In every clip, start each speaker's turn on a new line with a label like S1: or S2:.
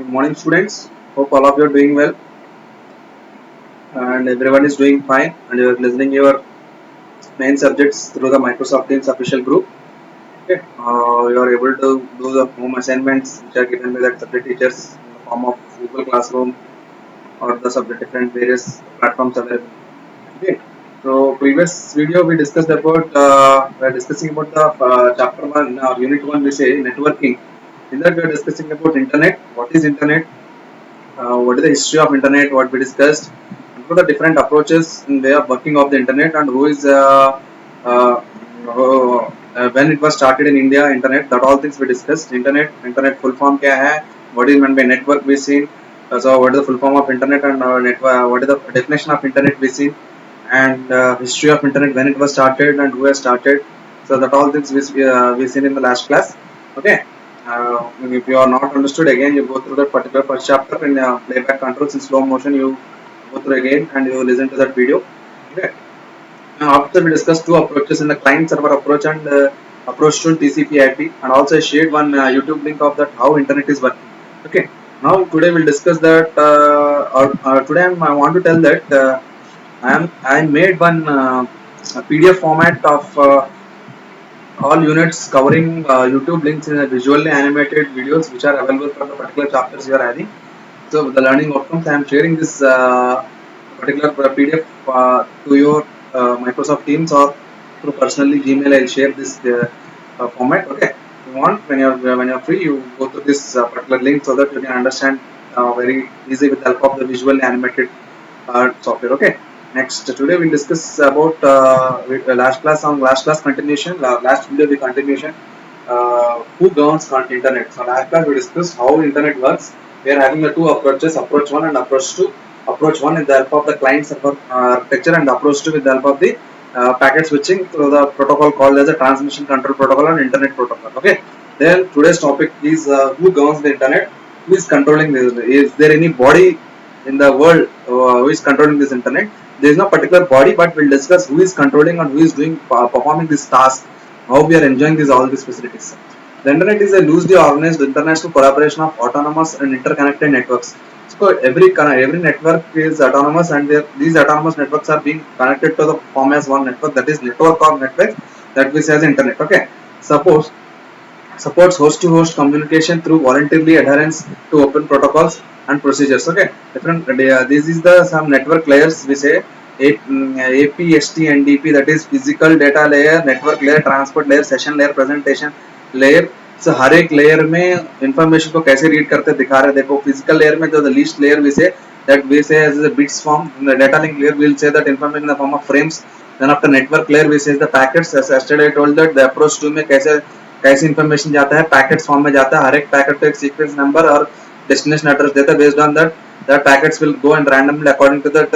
S1: Good morning, students. Hope all of you are doing well and everyone is doing fine. And you are listening your main subjects through the Microsoft Teams official group. Okay, you are able to do the home assignments which are given by the subject teachers in the form of Google Classroom or the subject different various platforms available. Okay. So previous video we discussed about we are discussing about the chapter one or unit one. We say networking. In that we are discussing about internet. What is internet? What is the history of internet, what we discussed, and what are the different approaches in way of working of the internet, and who is uh, when it was started in India, internet, that all things we discussed. Internet full form kya hai, what is meant by network we seen, so what is the full form of internet and network, what is the definition of internet we seen, and history of internet, when it was started and who has started. So that all things we seen in the last class. Okay. If you are not understood, again you go through that particular first chapter in playback controls in slow motion. You go through again and you listen to that video. Okay. Now after we discussed two approaches in the client server approach and approach to TCP/IP, and also I shared one YouTube link of that how internet is working. Okay. Now today we'll discuss that. Today I want to tell that I made one PDF format of all units covering YouTube links in a visually animated videos which are available for the particular chapters you are having. So the learning outcomes, I am sharing this particular PDF to your Microsoft Teams or through personally Gmail. I'll share this format. Okay. If you want, when you're free, you go to this particular link so that you can understand very easy with the help of the visually animated software. Okay. Next, today we'll discuss about last class continuation. Last video we continuation. Who governs internet? So last class we discussed how internet works. We are having the two approaches, approach one and approach two. Approach one with the help of the client server architecture, and approach two with the help of the packet switching through the protocol called as a transmission control protocol and internet protocol. Okay. Then today's topic is who governs the internet? Who is controlling this? Is there any body in the world who is controlling this internet? There is no particular body, but we'll discuss who is controlling and who is doing performing this task, how we are enjoying all these facilities. The internet is a loosely organized international collaboration of autonomous and interconnected networks. So every network is autonomous, and these autonomous networks are being connected to the form as one network, that is network or network that we say as internet. Okay. Suppose supports host-to-host communication through voluntarily adherence to open protocols and procedures. Okay, different. This is the some network layers we say APST NDP, that is physical data layer, network layer, transport layer, session layer, presentation layer. So हर एक layer में information को कैसे read करते दिखा रहे हैं. देखो physical layer में जो the least layer we say that we say as a bits form. In the data link layer we'll say that information in the form of frames. Then after network layer we say the packets. As yesterday I told that the approach to में कैसे information जाता है, packets form में जाता है. हर एक packet को एक सीक्वेंस नंबर और डेस्टिनेशन एड्रेस देता है. Based on that packets will go and randomly according to that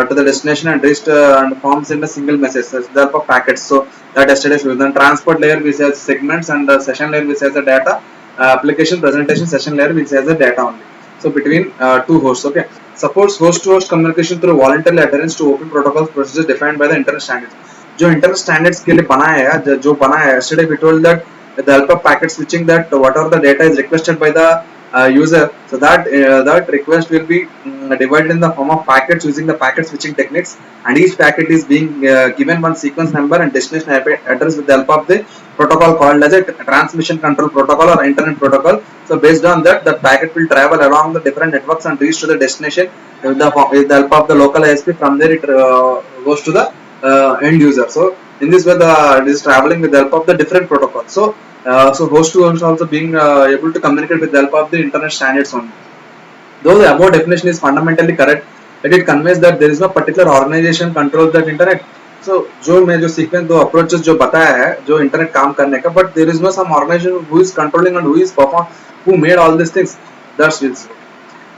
S1: to the destination and reached and forms in a single message. So the help of packets. So that yesterday then transport layer we say segments, and session layer we say the data, application presentation session layer we say the data only. So between two hosts. Okay. Supports host to host communication through voluntary adherence to open protocols procedures defined by the internet standards. जो internet standards के लिए बनाया है, जो बनाया है, yesterday we told that with the help of packet switching, that whatever the data is requested by the user, so that request will be divided in the form of packets using the packet switching techniques, and each packet is being given one sequence number and destination address with the help of the protocol called as a transmission control protocol or internet protocol. So based on that, the packet will travel along the different networks and reach to the destination with the help of the local ISP. From there it goes to the end user. So in this way, it is traveling with the help of the different protocols. So host to host also being able to communicate with the help of the internet standards only. Though the above definition is fundamentally correct, it conveys that there is no particular organization controls that internet. So जो मैं जो sequence दो approaches जो बताया है जो internet काम करने का, but there is no some organization who is controlling and who is who made all these things. That's it.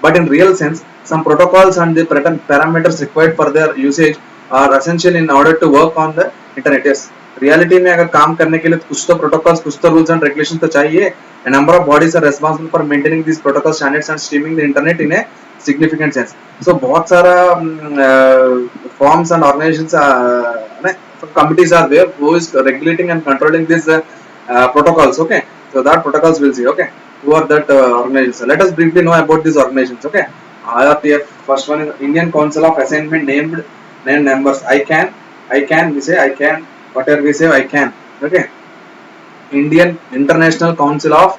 S1: But in real sense, some protocols and the parameters required for their usage are essential in order to work on the internet. Yes, reality में अगर काम करने के लिए कुछ तो protocols, कुछ तो rules and regulations तो चाहिए. A number of bodies are responsible for maintaining these protocol standards and streaming the internet in a significant sense. So बहुत सारा forms and organizations committees are there who is regulating and controlling these protocols. Okay, so that protocols will see. Okay. who are that organizations. Let us briefly know about these organizations. Okay, IRTF. First one is Indian Council of Assignment named members. I can. We say I can. Whatever we say, I can. Okay. Indian International Council of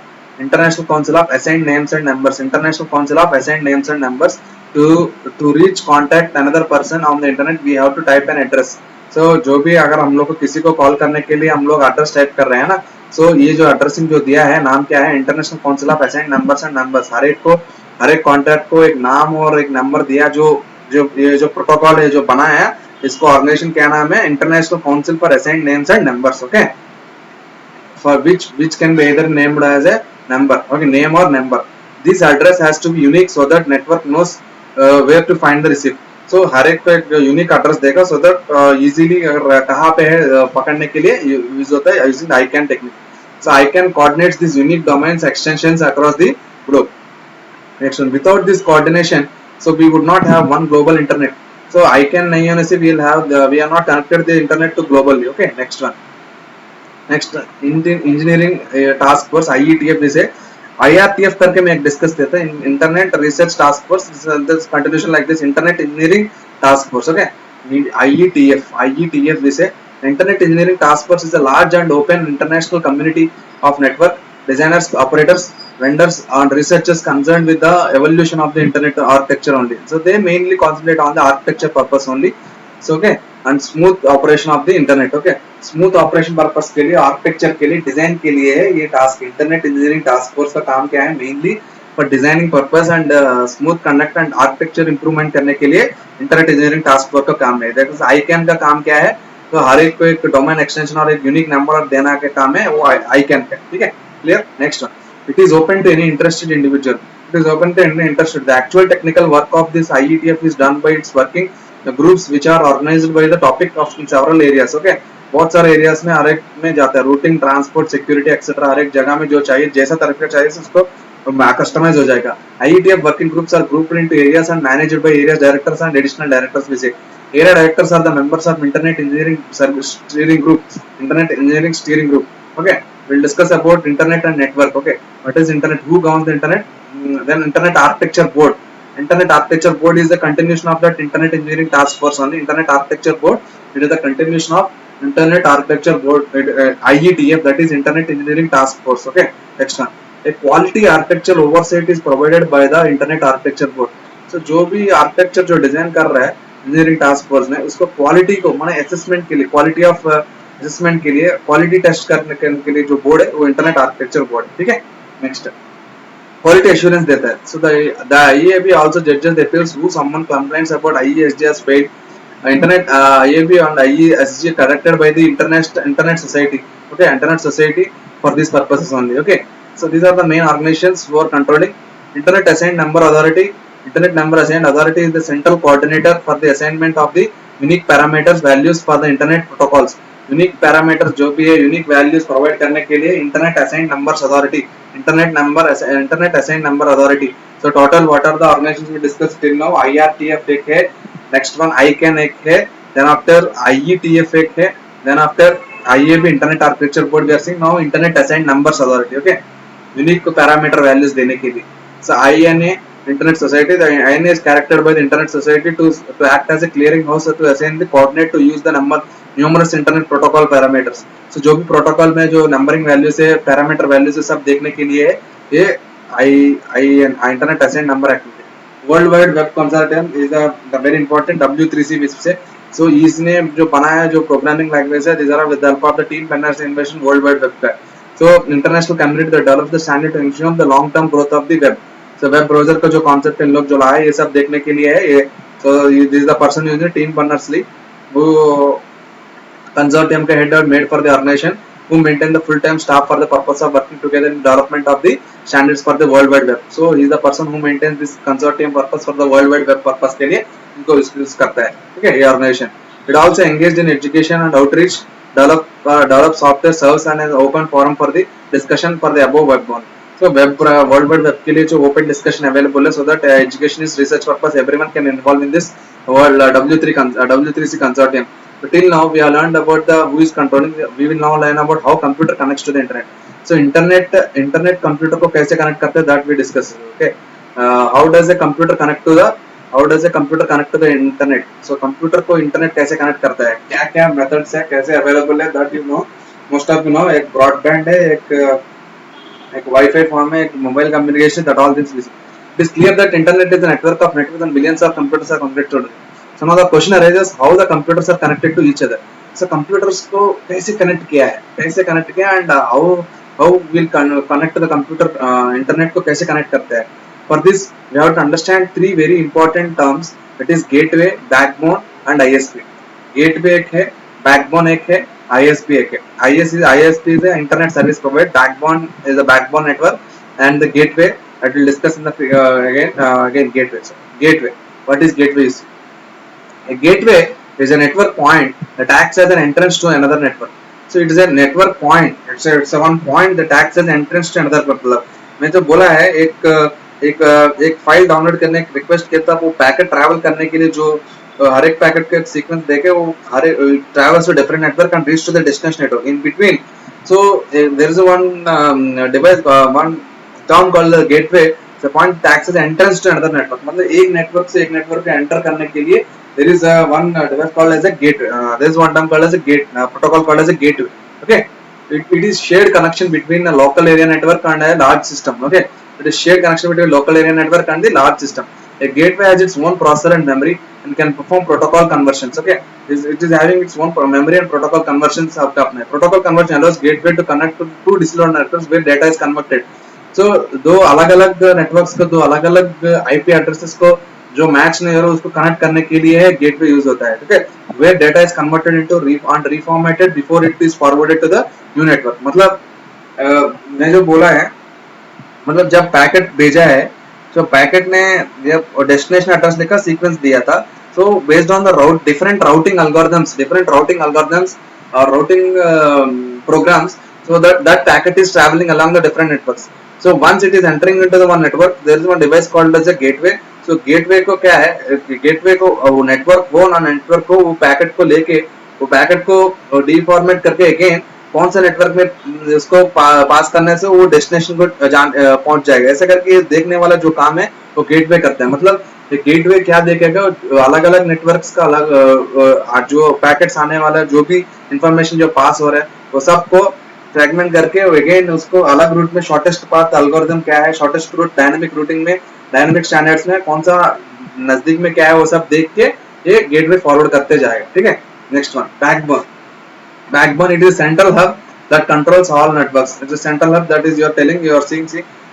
S1: Assigned Names and Numbers. International Council of Assigned Names and Numbers. To reach contact another person on the internet, we have to type an address. So जो भी अगर हम लोग को किसी को call करने के लिए हम लोग एड्रेस टाइप कर रहे हैं ना, सो ये जो एड्रेसिंग जो दिया है नाम क्या है, international council of assigned numbers and numbers. हर एक कॉन्टैक्ट को एक नाम और एक नंबर दिया. जो जो ये जो प्रोटोकॉल है जो बना है, इसको ऑर्गेनाइजेशन क्या नाम है, international council for assigned names and numbers. Okay, for which can be either named as a number, okay, name or number. This address has to be unique so that network knows where to find the receipt. So हर एक को एक unique address देगा so that easily अगर कहाँ पे है पकड़ने के लिए यूज होता है using the ICANN technique. So ICANN coordinates these unique domains extensions across the globe. Next one, without this coordination, so we would not have one global internet. So ICANN नहीं होने से we are not connected the internet to globally. Okay, next one. Next Indian engineering task force IETF जिसे IRTF करके मैं एक discuss देता है, internet research task force, continuation like this internet engineering task force. Okay, IETF जिसे internet engineering task force is a large and open international community of network designers, operators, vendors and researchers concerned with the evolution of the internet architecture only. So they mainly concentrate on the architecture purpose only. So okay, and smooth operation of the internet. Okay, smooth operation purpose के लिए, architecture के लिए, design के लिए है ये task. Internet engineering task force का काम क्या है, mainly for designing purpose and smooth conduct and architecture improvement करने के लिए इंटरनेट इंजीनियरिंग टास्क फोर्स का काम है. दैट इज ICANN का काम क्या है, तो हर एक को एक डोमेन एक्सटेंशन और एक यूनिक नंबर देना का काम है, वो ICANN का. ठीक है, clear. Next one, it is open to any interested individual. It is open to any interested. The actual technical work of this IETF is done by its working groups which are organized by the topic of several areas. Okay, बहुत सारे areas में हर एक में जाता है, routing, transport, security etcetera. हर एक जगह में जो चाहिए, जैसा तरह का चाहिए उसको कस्टमाइज हो जाएगा. IETF working groups are grouped into areas and managed by area directors and additional directors. We say area directors are the members of internet engineering service steering group, internet engineering steering group. Okay, we'll discuss about internet and network. Okay, what is internet, who governs the internet? Then internet architecture board. Internet architecture board is the continuation of that internet engineering task force only. Internet architecture board, it is the continuation of internet architecture board, IETF, that is internet engineering task force. Okay, next one, a quality architecture oversight is provided by the internet architecture board. So जो भी architecture जो design कर रहा है engineering task force में, उसको quality को माने असेसमेंट के लिए, क्वालिटी ऑफ असेसमेंट के लिए, क्वालिटी टेस्ट करने के लिए जो बोर्ड है वो इंटरनेट आर्किटेक्चर बोर्ड. ठीक है, नेक्स्ट quality assurance देता है. So the IAB also judges the appeals who someone complains about IESG has failed. Internet IAB and IESG corrected by the internet society. Okay, internet society for these purposes only. Okay, so these are the main organizations who are controlling. Internet assigned number authority. Internet number assigned authority is the central coordinator for the assignment of the unique parameters values for the internet protocols. Unique parameters जो भी है, unique values provide करने के लिए internet assigned numbers authority, internet assigned number authority. So total what are the organisations we discuss till now. IRTF एक है, next one ICANN एक है, देन आफ्टर IETF एक है, then after IAB internet architecture board we are seeing now internet assigned numbers authority. Okay, unique parameter values देने के लिए. सो INA Internet Society, the INA is characterized by the Internet Society to act as a clearing house to assign the coordinate to use the numerous internet protocol parameters. So जो भी protocol में जो numbering value से, parameter value से सब देखने के लिए ये internet assigned number activity. World wide web consortium is the very important W3C से. सो इसने जो बनाया जो प्रोग्रामिंग लैंग्वेज है, these are with the help of the team Berners Innovation World Wide Web का. So international community that develops the standard to ensure the long term growth of the web. So web browser का जो concept in लोग जो लाए, ये सब देखने के लिए है ये. So this is the person using team Berners-Lee, वो consortium के head made for the organization who maintain the full time staff for the purpose of working together in development of the standards for the world wide web. So he is the person who maintains this consortium purpose for the world wide web purpose के लिए इनको use करता है. ठीक है, ये organisation. It also engaged in education and outreach, develop software serves and an open forum for the discussion for the above webborne. So web world wide web के लिए जो open discussion available है, so that education is research purpose, everyone can involve in this world W3C consortium. So till now we have learned about the who is controlling. We will now learn about how computer connects to the internet. So internet computer को कैसे connect करते हैं, that we discuss. Okay, how does a computer connect to the internet? So computer को internet कैसे connect करता है, क्या क्या methods है, कैसे available है, that you know, most of you know. एक broadband है, एक Wi-Fi form है, एक mobile communication, that all things. It is clear that internet is a network of networks and billions of computers are connected to it. Some of the question arises how the computers are connected to each other. So computers को कैसे connect किया है, and how will connect to the computer, internet को कैसे connect करते हैं. For this we have to understand three very important terms, that is gateway, backbone and ISP. Gateway एक है, backbone एक है, ISP एक है. ISP is a internet service provider, backbone is a backbone network, and the gateway that we'll discuss in the again gateway. So, gateway. What is gateway? A gateway is a network point that acts as an entrance to another network. So it is a network point. It's a one point that acts as an entrance to another network. मैं जो बोला है, एक file download करने की request किया था, वो पैकेट ट्रैवल करने के लिए जो हर एक पैकेट का सीक्वेंस देके वो हर travels to different network and reach to the destination network in between. So there is one device, one term called the gateway. The point that acts as entrance to another network. मतलब एक network से एक network पे enter करने के लिए there is one device called as a gateway. There is one term called as a protocol called as a gateway. Okay, it is shared connection between a local area network and a large system. Okay, it is shared connection between local area network and the large system. A gateway has its own processor and memory and can perform protocol conversions. Okay, it is having its own memory and protocol conversions. Protocol conversion allows gateway to connect to two distant networks where data is converted. So दो अलग-अलग networks को, दो अलग-अलग IP addresses को जो match नहीं हो रहा उसको कनेक्ट करने के लिए है गेटवे यूज होता है. ठीक है, where data is converted into reformatted before it is forwarded to the new network. मतलब मैं जो बोला है, मतलब जब पैकेट भेजा है, तो पैकेट ने जब डेस्टिनेशन एड्रेस लिखा, सीक्वेंस दिया था, so based on the different routing algorithms or routing programs, so that packet is traveling along the different networks. So once it is entering into the one network, there is one device called as a gateway. So gateway को क्या है, gateway को वो network, वो ना network को वो packet को लेके, वो पैकेट को डीफॉर्मेट करके अगेन कौन सा नेटवर्क में इसको पास करने से वो डेस्टिनेशन को पहुंच जाएगा. ऐसा करके देखने वाला जो काम है वो गेटवे करता है. मतलब गेटवे क्या देखेगा, अलग अलग नेटवर्क्स का अलग जो पैकेट्स आने वाला है, जो भी इंफॉर्मेशन जो पास हो रहा है, वो सबको फ्रैगमेंट करके अगेन उसको अलग रूट में शॉर्टेस्ट पाथ एल्गोरिथम क्या है, शॉर्टेस्ट रूट डायनामिक रूटिंग में, डायनामिक स्टैंडर्ड्स में कौन सा नजदीक में क्या है, वो सब देख के ये गेटवे फॉरवर्ड करते जाएगा. ठीक है, next one, backbone. Backbone, it is central hub that controls all networks. It is central hub that is you are seeing,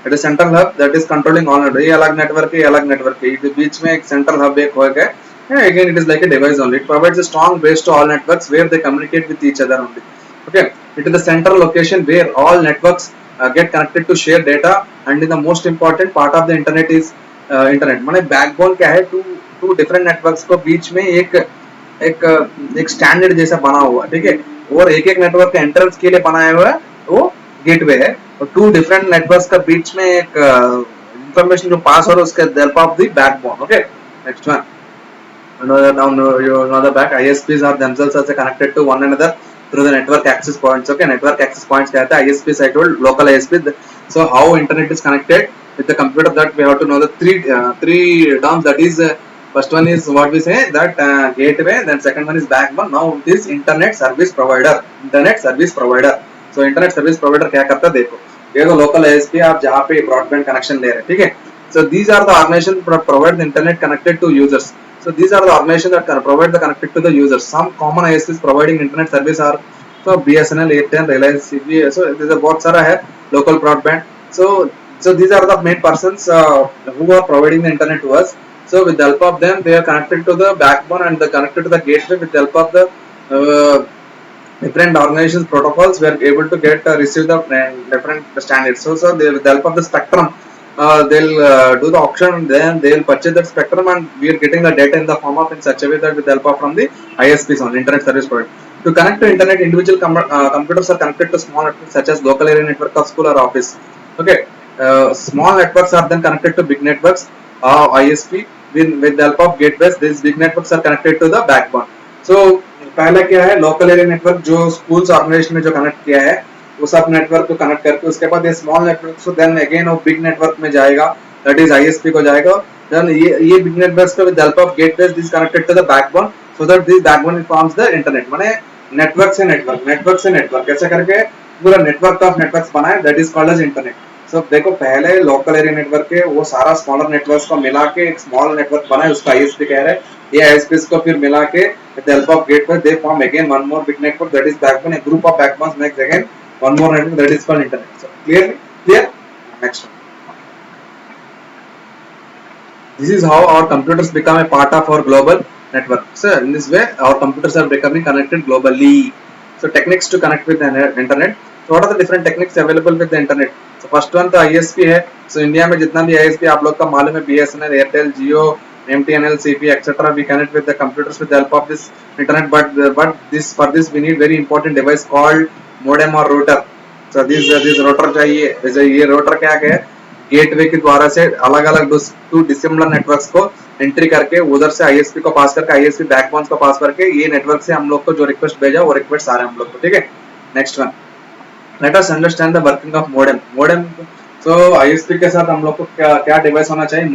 S1: it is central hub that is controlling all networks. ये अलग network है, ये अलग network है, ये बीच में एक central hub एक हो गया. Again it is like a device only. It provides a strong base to all networks where they communicate with each other only. Okay, it is the central location where all networks get connected to share data, and in the most important part of the internet is internet. माने backbone क्या है, two different networks को बीच में एक standard जैसा बना हुआ. ठीक है, और एक नेटवर्क का एंट्रेंस के लिए बनाया हुआ है वो गेटवे है, और टू डिफरेंट नेटवर्क्स का बीच में एक इंफॉर्मेशन जो पास हो रहा है उसके help of the backbone. Okay, next one, another back ISPs are themselves also connected to one another through the network access points. Okay, network access points कहता है ISPs, I told, local ISP. So how internet is connected with the computer, that we have to know the three terms. That is first one is what we say, that gateway, then second one is backbone. Now it is internet service provider. So internet service provider क्या करता है, देखो ये तो local ISP, आप जहाँ पे broadband connection ले रहे हैं. ठीक है, so these are the organizations that provide the internet connected to users. So these are the organizations that can provide the connected to the users. Some common ISPs providing internet service are so BSNL, Airtel, Reliance, CB. So there is बहुत सारा है local broadband. So these are the main persons who are providing the internet to us. So with the help of them, they are connected to the backbone and they are connected to the gateway. With the help of the different organizations protocols, we are able to get receive the different standards. So they, with the help of the spectrum, they'll do the auction, then they'll purchase that spectrum, and we are getting the data in the form of in such a way that with the help of from the ISPs on internet service provider. To connect to internet, individual computers are connected to small networks such as local area network of school or office. Okay, small networks are then connected to big networks, ISP. With the help of gateways, these big networks are connected to the backbone. So पहला क्या है, local area network जो schools organization में जो connect किया है, वो सब नेटवर्क को कनेक्ट करके उसके बाद ये small network so then again वो बिग नेटवर्क में जाएगा, दैट इज आईएसपी को जाएगा। देन ये बिग नेटवर्क पे with help of gateways this connected to the backbone, so that this backbone forms the internet. माने नेटवर्क से नेटवर्क ऐसे करके पूरा नेटवर्क ऑफ नेटवर्क्स बना है, that is called as internet. So देखो पहले लोकल एरिया नेटवर्क के वो सारा स्मॉलर नेटवर्क्स को मिला के एक स्मॉल नेटवर्क बना है, उसको आईएसपी कह रहे हैं। ये आईएसपी को फिर मिला के with help of gateway they form again one more big network, that is backbone. A group of backbones makes again one more network, that is called internet. So clear? Next one. This is how our computers become a part of our global network. So in this way our computers are becoming connected globally. So techniques to connect with the internet. So what are the different techniques available with the internet? So first one तो ISP है। So India में जितना भी ISP आप लोग का मालूम है, BSNL, Airtel, Jio, MTNL, CP, etc. We connect with the computers with the help of this internet. But this for this we need very important device called modem और router. So this router चाहिए। ये router क्या है? Gateway के द्वारा से अलग अलग टू डिसिमिलर नेटवर्क्स को एंट्री करके उधर से आईएसपी को पास करके आईएसपी बैकबोन्स को पास करके ये नेटवर्क से हम लोग को जो रिक्वेस्ट भेजा वो रिक्वेस्ट आ रहे हैं हम लोग को, ठीक है। Next one, let us understand the working of modem. So ISP के साथ हम लोग को क्या डिवाइस होना चाहिए?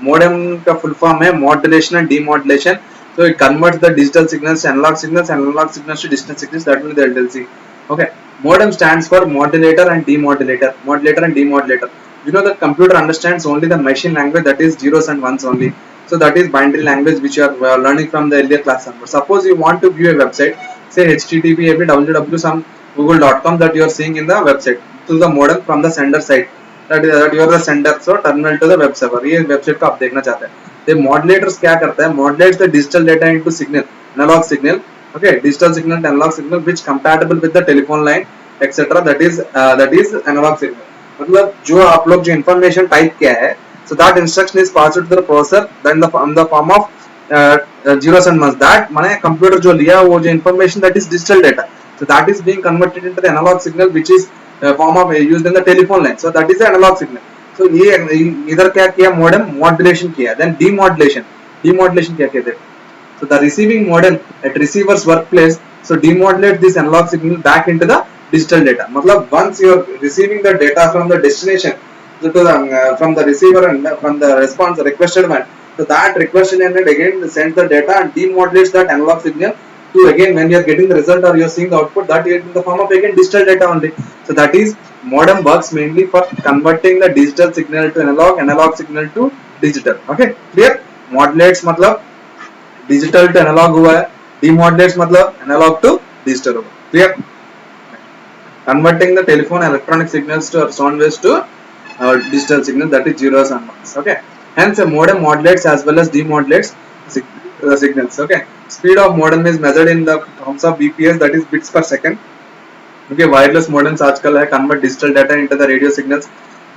S1: मॉडेम का फुल फॉर्म है modulation and demodulation. So it converts the digital signals to analog signals and analog signals to digital signals, that will be the LDLC. Okay. Modem stands for modulator and demodulator. You know that computer understands only the machine language, that is zeros and ones only. So that is binary language which you are learning from the earlier class. Suppose you want to view a website, say http www some google.com that you are seeing in the website to the modem from the sender side. That you are the sender, so terminal to the web server. ये website को आप देखना चाहते हैं। The modulators क्या करता है? Modulates the digital data into signal, analog signal. Okay, digital signal and analog signal which compatible with the telephone line, etc. That is analog signal. मतलब जो आप लोग जो information type किया है, so that instruction is passed to the processor then in the form of zeros and ones. That माने computer जो लिया वो जो information that is digital data, so that is being converted into the analog signal which is form of used in the telephone line. So that is the analog signal. So ये इधर क्या किया? Modem modulation किया, then demodulation क्या कहते हैं? So the receiving modem at receiver's workplace so demodulate this analog signal back into the digital data. मतलब once you are receiving the data from the destination so to the from the receiver and from the response requested one, so that requested and again sends the data and demodulates that analog signal to again when you are getting the result or you are seeing the output, that is in the form of again digital data only. So that is modem works mainly for converting the digital signal to analog signal to digital. Okay, clear? Modulates मतलब digital to analogue हुआ है, demodulates मतलब analogue to digital हुआ, clear? Converting the telephone electronic signals to sound waves to digital signal, that is zeros and ones. Okay, hence a modem modulates as well as demodulates signals. Okay, speed of modem is measured in the terms of bps, that is bits per second. Okay, wireless modems आजकल है convert digital data into the radio signals.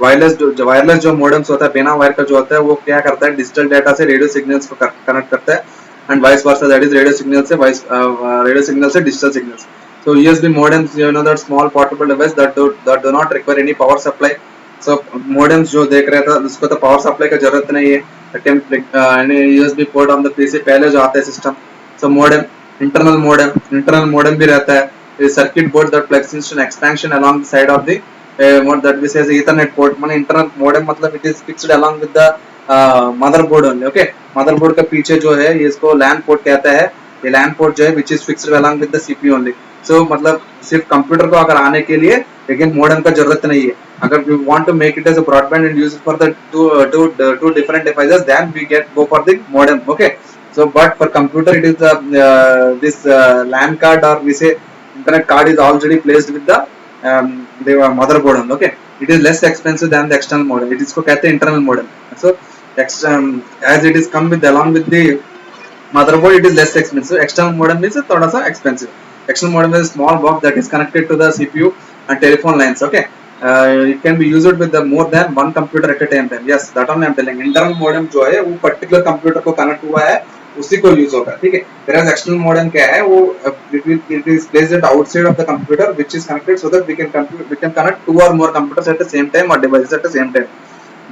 S1: Wireless जो modems होता है बिना wire का जो होता है वो क्या करता है? डिजिटल डाटा से रेडियो सिग्नल्स को कनेक्ट करता है and vice versa, that is radio signal से digital signals. So USB modems, you know, that small portable device that do not require any power supply. So modems जो देख रहे था उसको तो power supply का जरूरत नहीं है, any USB port on the PC पहले जो आता है system. So internal modem भी रहता है, a circuit board that plugs into an expansion along the side of the what that we say as Ethernet port. माने internal modem मतलब it is fixed along with the motherboard only. Okay, motherboard का पीछे जो है ये इसको LAN port कहता है। ये लैन पोर्ट जो है which is fixed along with the CPU only. So मतलब सिर्फ कंप्यूटर को अगर आने के लिए लेकिन मॉडेम का जरूरत नहीं है। अगर you want to make it as a broadband and use it for the two different devices then we go for the modem. Okay, so but for computer it is this LAN card और we say internet card is already placed with the motherboard only. Okay, it is less expensive than the external modem, it इसको कहते हैं internal modem. So as it is come with along with the motherboard, it is less expensive. External modem is थोड़ा सा expensive. External modem is a small box that is connected to the CPU and telephone lines. Okay, it can be used with the more than one computer at a time. Yes, that only I am telling. Internal modem जो है वो particular computer को connect हुआ है उसी को use होगा, ठीक है। Whereas external modem क्या है वो it is placed at outside of the computer which is connected so that we can connect two or more computers at the same time or devices at the same time.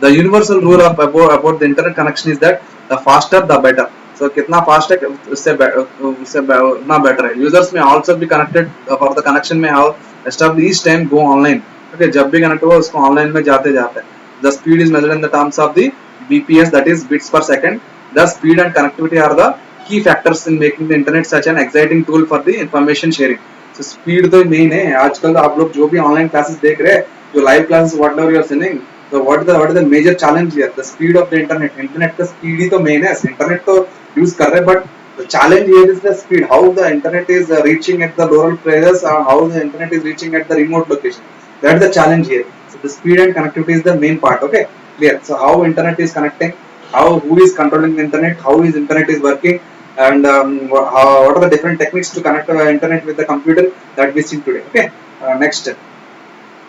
S1: The universal rule about the internet connection is that the faster the better. So कितना fast है उससे उतना better है। Users may also be connected for the connection may have rest of the each time go online. Okay, जब भी connect हुआ उसको online में जाते जाते हैं. The speed is measured in the terms of the BPS, that is bits per second. The speed and connectivity are the key factors in making the internet such an exciting tool for the information sharing. So speed तो main है. आजकल आप लोग जो भी online classes देख रहे हैं, जो live classes whatever you are sending, so what is the major challenge here? The speed of the internet. Internet का speed ही तो main है. Internet तो use कर रहे हैं, but the challenge here is the speed. How the internet is reaching at the rural places, or how the internet is reaching at the remote location. That's the challenge here. So the speed and connectivity is the main part. Okay, clear. So how internet is connecting, who is controlling the internet, how is internet is working, and what are the different techniques to connect the internet with the computer that we see today. Okay, next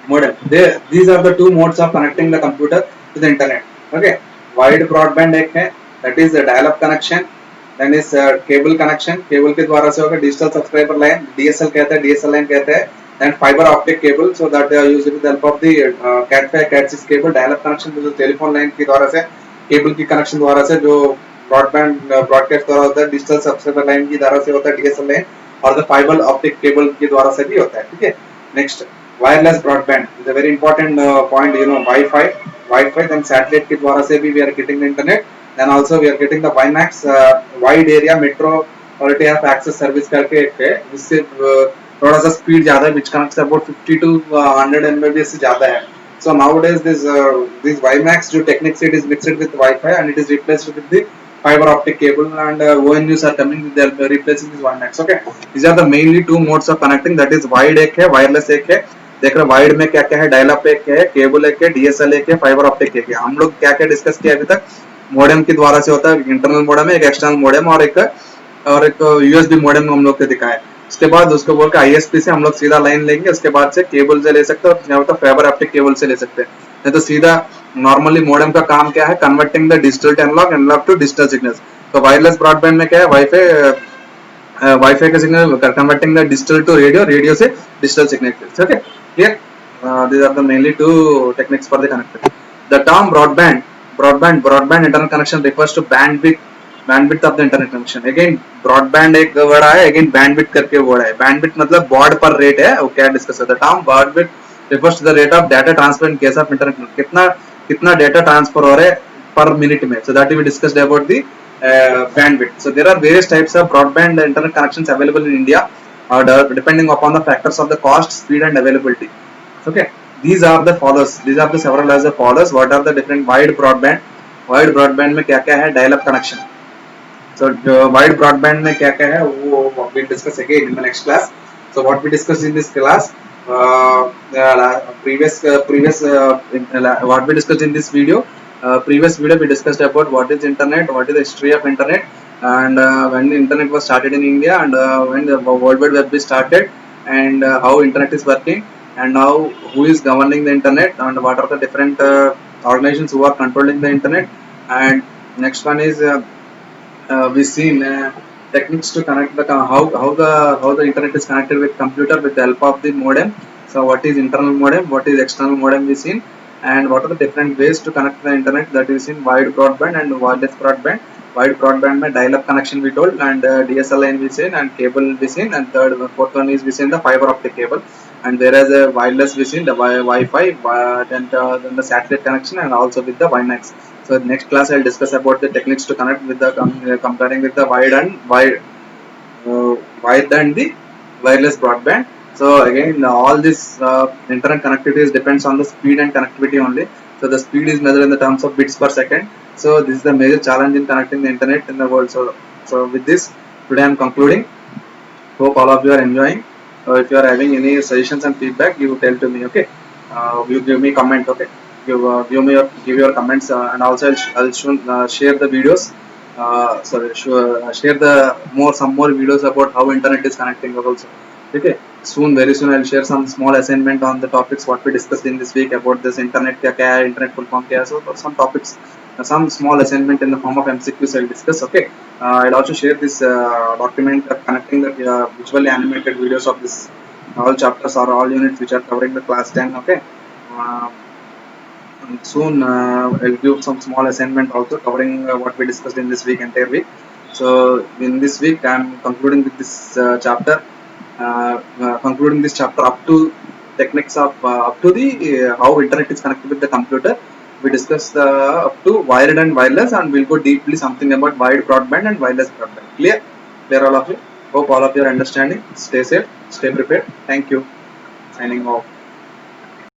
S1: modem. These are the two modes of connecting the computer to the internet. Okay, wide broadband एक है, that is the dial-up connection. Then is cable connection. Cable के द्वारा से होगा digital subscriber line, DSL कहते हैं, DSL line कहते हैं. And fiber optic cable, so that they are used with the help of the Cat5, Cat6 cable. Dial-up connection जो telephone line के द्वारा से, केबल की कनेक्शन द्वारा से जो ब्रॉडबैंड ब्रॉडकास्ट द्वारा होता है, डिजिटल सब्सक्राइबर लाइन की द्वारा से होता है DSL लाइन, और द फाइबर ऑप्टिक केबल के द्वारा से भी होता है. ठीक है, next wireless broadband is a very important point. Wi-Fi, then satellite के द्वारा से भी we are getting the internet. Then also we are getting the WiMAX, wide area metropolitan of access service करके एक है, जिससे थोड़ा सा स्पीड ज़्यादा है, which connects about 50 to 100 Mbps से ज़्यादा है. So nowadays this WiMAX जो techniques, it is mixed with Wi-Fi and it is replaced with the fiber optic cable, and ONUs are coming, they are replacing this WiMAX. Okay, these are the mainly two modes of connecting, that is wide एक है, wireless एक है. देख रहे wide में क्या क्या है, डायल अप एक है, केबल एक है, DSL एक है, फाइबर ऑप्टिक एक है. हम लोग क्या क्या डिस्कस किया अभी तक, मॉडेम के द्वारा से होता है, इंटरनल मॉडेम है, एक एक्सटर्नल मॉडेम और एक USB मॉडेम हम लोग को दिखाया. उसके बाद उसको बोल के ISP से हम लोग सीधा लाइन लेंगे, उसके बाद से केबल से ले सकते हैं, और क्या होता है फाइबर ऑप्टिक केबल से ले सकते हैं. नहीं तो सीधा नॉर्मली मॉडेम का काम क्या है, converting the digital to analog to digital signals. तो वायरलेस ब्रॉडबैंड में क्या है, वाईफाई का signal converting the digital to radio, radio से digital signal. Okay, clear. These are the mainly two techniques for the connectivity. The term broadband internet connection refers to bandwidth of the internet connection. Again broadband एक word आया, again bandwidth करके word है. Bandwidth मतलब baud per rate है, वो क्या discuss करता है. The term bandwidth refers to the rate of data transfer in case of internet. कितना data transfer हो रहा है per minute में. So that we discussed about the bandwidth. So there are various types of broadband internet connections available in India, depending upon the factors of the cost, speed and availability. Okay, these are the follows. These are the several as the follows. What are the different wide broadband? Wide broadband में क्या क्या है, dial-up connection. So wide broadband में क्या क्या है, वो we discuss again in the next class. So what we discussed in this class, what we discussed in this video. Previous video we discussed about what is internet, what is the history of internet, and when the internet was started in India, and when the World Wide Web started, and how internet is working, and now who is governing the internet, and what are the different organizations who are controlling the internet. And next one is we seen techniques to connect the how the internet is connected with computer with the help of the modem. So what is internal modem, what is external modem we seen, and what are the different ways to connect the internet, that is in wide broadband and wireless broadband. Wide broadband में dial-up connection we told, and DSL line we seen, and cable we seen, and fourth one is we seen the fiber optic cable, and whereas a wireless we seen the Wi-Fi, then the satellite connection, and also with the WiMAX. So next class I'll discuss about the techniques to connect with the comparing with the wide and the wireless broadband. So again all this internet connectivity depends on the speed and connectivity only. So the speed is measured in the terms of bits per second. So this is the major challenge in connecting the internet in the world. So with this today I am concluding. Hope all of you are enjoying. If you are having any suggestions and feedback, you tell to me. Okay, you give me comment. Okay, give your comments, and also I'll share the videos. Share the some more videos about how internet is connecting also. Okay, very soon I'll share some small assignment on the topics what we discussed in this week about this internet क्या क्या है, internet full form क्या है, so some topics, some small assignment in the form of MCQs I'll discuss. Okay, I'll also share this document connecting the visually animated videos of this all chapters or all units which are covering the class 10. Okay, soon I'll give some small assignment also covering what we discussed in this week, entire week. So in this week I'm concluding with this chapter. concluding this chapter up to techniques of up to the how internet is connected with the computer. We discuss up to wired and wireless, and we'll go deeply something about wired broadband and wireless broadband. Clear all of you. Hope all of you are understanding. Stay safe, stay prepared. Thank you. Signing off.